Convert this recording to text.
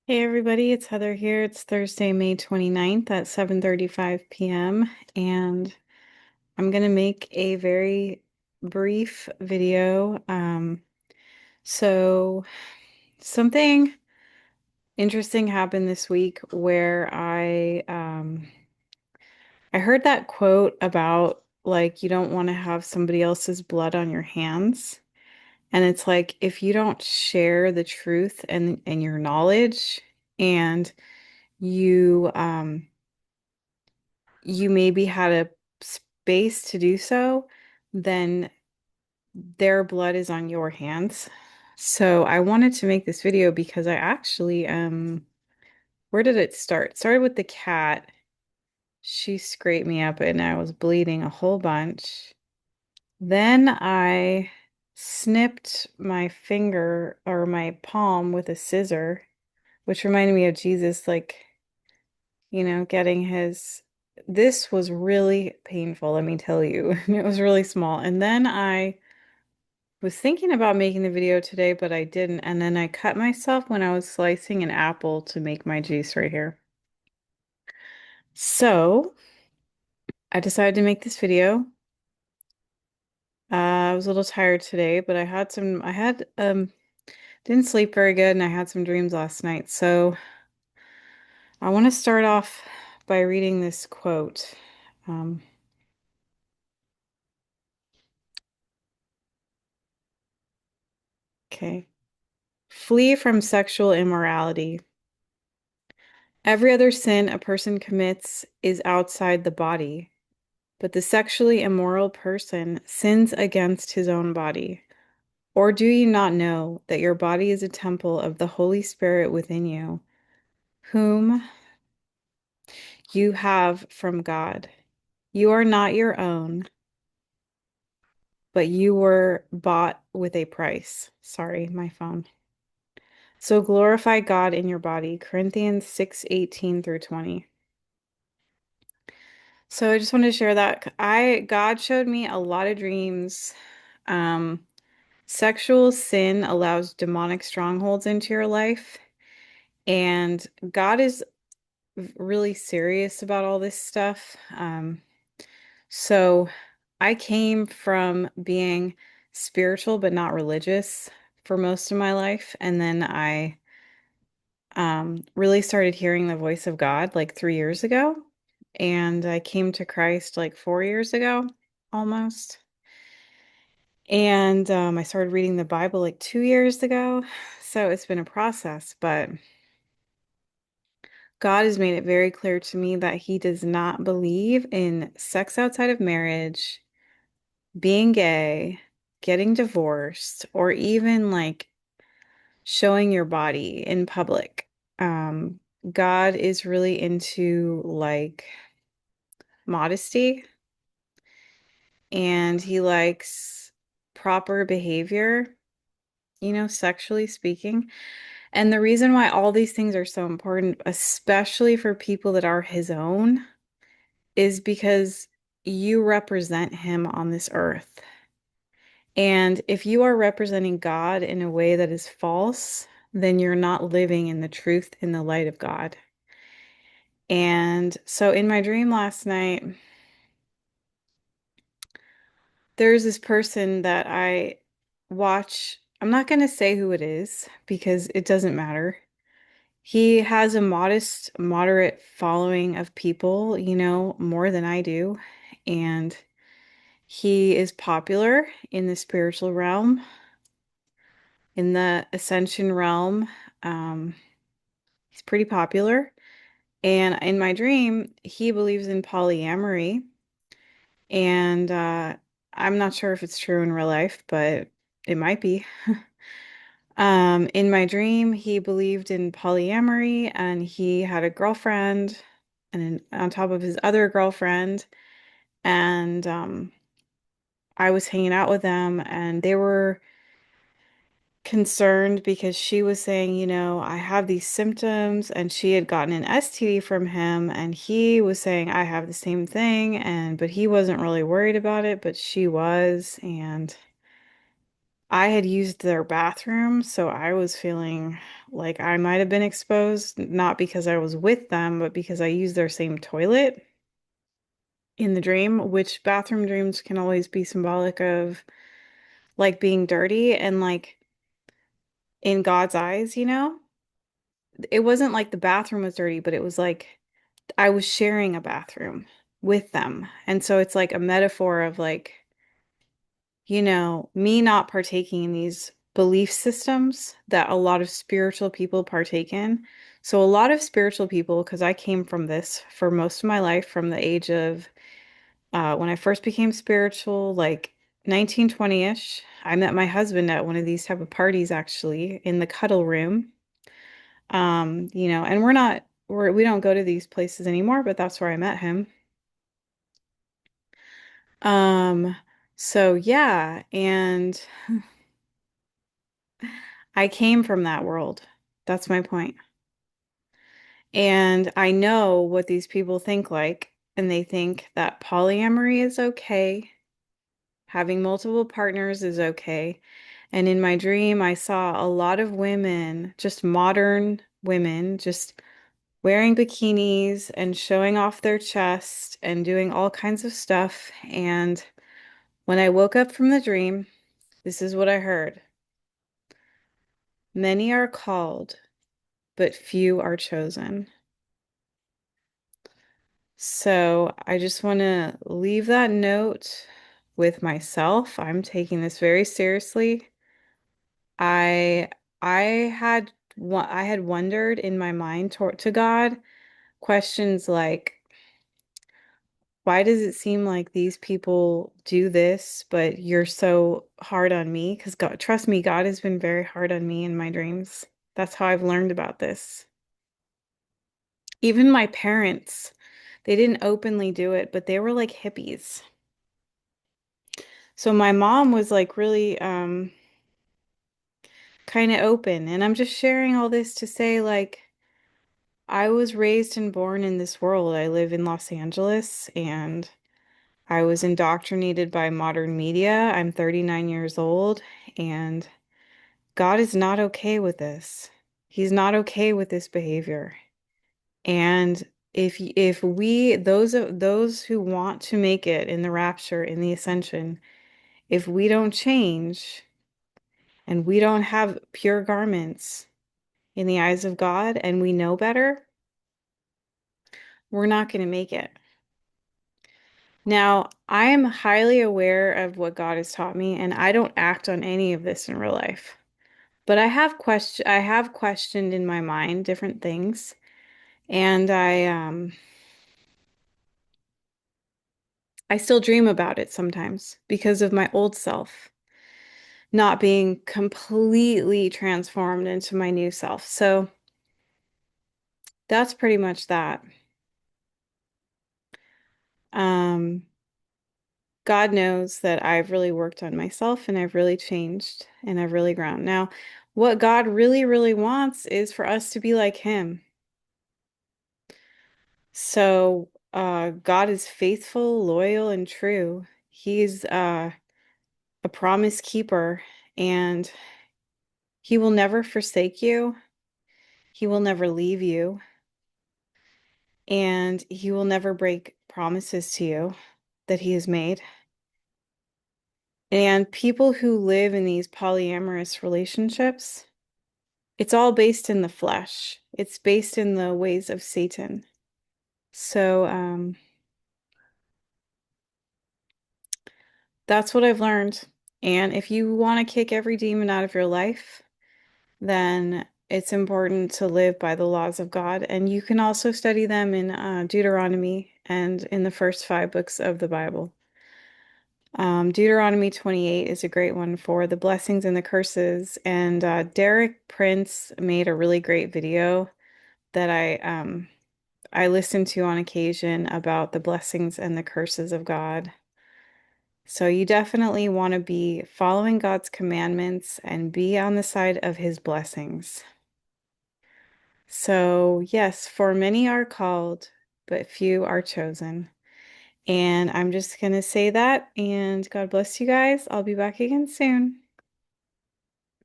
Hey everybody, it's Heather here. It's Thursday, May 29th at 7:35 p.m. and I'm gonna make a very brief video. So something interesting happened this week where I heard that quote about like you don't want to have somebody else's blood on your hands. And it's like if you don't share the truth and your knowledge and you you maybe had a space to do so, then their blood is on your hands. So I wanted to make this video because I actually, where did it start? It started with the cat. She scraped me up and I was bleeding a whole bunch. Then I snipped my finger or my palm with a scissor, which reminded me of Jesus, like getting his. This was really painful, let me tell you. It was really small. And then I was thinking about making the video today, but I didn't. And then I cut myself when I was slicing an apple to make my juice right here. So I decided to make this video. I was a little tired today, but didn't sleep very good and I had some dreams last night. So I want to start off by reading this quote. Um, okay. Flee from sexual immorality. Every other sin a person commits is outside the body, but the sexually immoral person sins against his own body. Or do you not know that your body is a temple of the Holy Spirit within you, whom you have from God? You are not your own, but you were bought with a price. Sorry, my phone. So glorify God in your body. Corinthians 6:18 through 20. So I just wanted to share that God showed me a lot of dreams. Um, Sexual sin allows demonic strongholds into your life, and God is really serious about all this stuff. So I came from being spiritual but not religious for most of my life, and then I really started hearing the voice of God like 3 years ago, and I came to Christ like 4 years ago, almost. And I started reading the Bible like 2 years ago. So it's been a process, but God has made it very clear to me that He does not believe in sex outside of marriage, being gay, getting divorced, or even like showing your body in public. Um, God is really into like modesty and He likes proper behavior, sexually speaking. And the reason why all these things are so important, especially for people that are his own, is because you represent him on this earth. And if you are representing God in a way that is false, then you're not living in the truth in the light of God. And so in my dream last night, there's this person that I watch. I'm not going to say who it is because it doesn't matter. He has a moderate following of people, more than I do. And he is popular in the spiritual realm, in the ascension realm. Um, he's pretty popular. And in my dream, he believes in polyamory. And I'm not sure if it's true in real life, but it might be. In my dream, he believed in polyamory and he had a girlfriend and on top of his other girlfriend. And I was hanging out with them and they were concerned because she was saying, I have these symptoms and she had gotten an STD from him and he was saying, I have the same thing. But he wasn't really worried about it, but she was. And I had used their bathroom, so I was feeling like I might have been exposed, not because I was with them, but because I used their same toilet in the dream, which bathroom dreams can always be symbolic of like being dirty and like in God's eyes, you know? It wasn't like the bathroom was dirty, but it was like I was sharing a bathroom with them. And so it's like a metaphor of like, me not partaking in these belief systems that a lot of spiritual people partake in. So a lot of spiritual people, because I came from this for most of my life, from the age of when I first became spiritual, like 1920-ish, I met my husband at one of these type of parties actually in the cuddle room. And we don't go to these places anymore, but that's where I met him. Um, so yeah, and I came from that world. That's my point. And I know what these people think like, and they think that polyamory is okay, having multiple partners is okay. And in my dream, I saw a lot of women, just modern women, just wearing bikinis and showing off their chest and doing all kinds of stuff. And when I woke up from the dream, this is what I heard. Many are called, but few are chosen. So I just want to leave that note with myself. I'm taking this very seriously. I I I had wondered in my mind to God questions like, why does it seem like these people do this, but you're so hard on me? Because God, trust me, God has been very hard on me in my dreams. That's how I've learned about this. Even my parents, they didn't openly do it, but they were like hippies. So my mom was like really kind of open, and I'm just sharing all this to say like I was raised and born in this world. I live in Los Angeles and I was indoctrinated by modern media. I'm 39 years old and God is not okay with this. He's not okay with this behavior. And if we those who want to make it in the rapture, in the ascension, if we don't change and we don't have pure garments in the eyes of God and we know better, we're not going to make it. Now, I am highly aware of what God has taught me, and I don't act on any of this in real life. But I have questioned in my mind different things, and I still dream about it sometimes because of my old self not being completely transformed into my new self. So that's pretty much that. Um, God knows that I've really worked on myself and I've really changed and I've really grown. Now, what God really, really wants is for us to be like Him. So, God is faithful, loyal, and true. He's a promise keeper and He will never forsake you. He will never leave you and He will never break promises to you that He has made. And people who live in these polyamorous relationships, it's all based in the flesh. It's based in the ways of Satan. So, that's what I've learned. And if you want to kick every demon out of your life, then it's important to live by the laws of God. And you can also study them in Deuteronomy and in the first five books of the Bible. Deuteronomy 28 is a great one for the blessings and the curses. And Derek Prince made a really great video that I listen to on occasion about the blessings and the curses of God. So you definitely want to be following God's commandments and be on the side of His blessings. So, yes, for many are called, but few are chosen. And I'm just going to say that, and God bless you guys. I'll be back again soon.